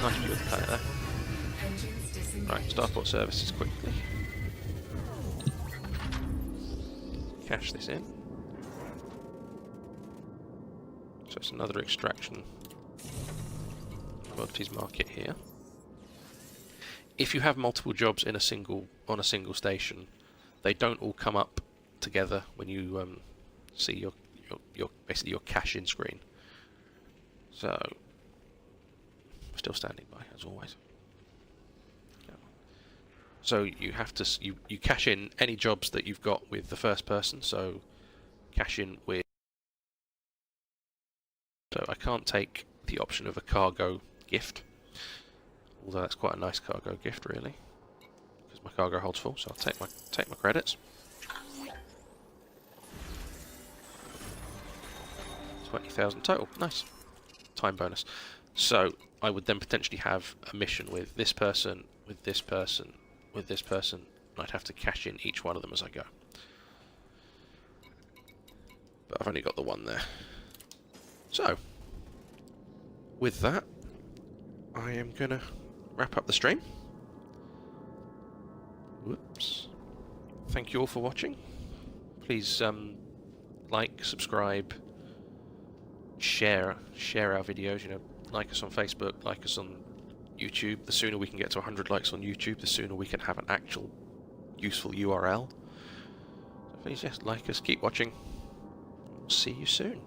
Nice view of the planet there. Engines disengaged. Right, starport services quickly. Cash this in. So it's another extraction commodities market here. If you have multiple jobs in on a single station, they don't all come up together when you see your basically your cash in screen. So still standing by as always. Yeah. So you have to you cash in any jobs that you've got with the first person. So cash in with. So I can't take the option of a cargo gift, although that's quite a nice cargo gift really, because my cargo holds full. So I'll take my credits. 20,000 total. Nice. Time bonus. So I would then potentially have a mission with this person, with this person, with this person, and I'd have to cash in each one of them as I go. But I've only got the one there. So, with that, I am going to wrap up the stream. Whoops. Thank you all for watching. Please like, subscribe, share our videos, you know, like us on Facebook, like us on YouTube. The sooner we can get to 100 likes on YouTube, the sooner we can have an actual useful URL. So please, yes, like us, keep watching. See you soon.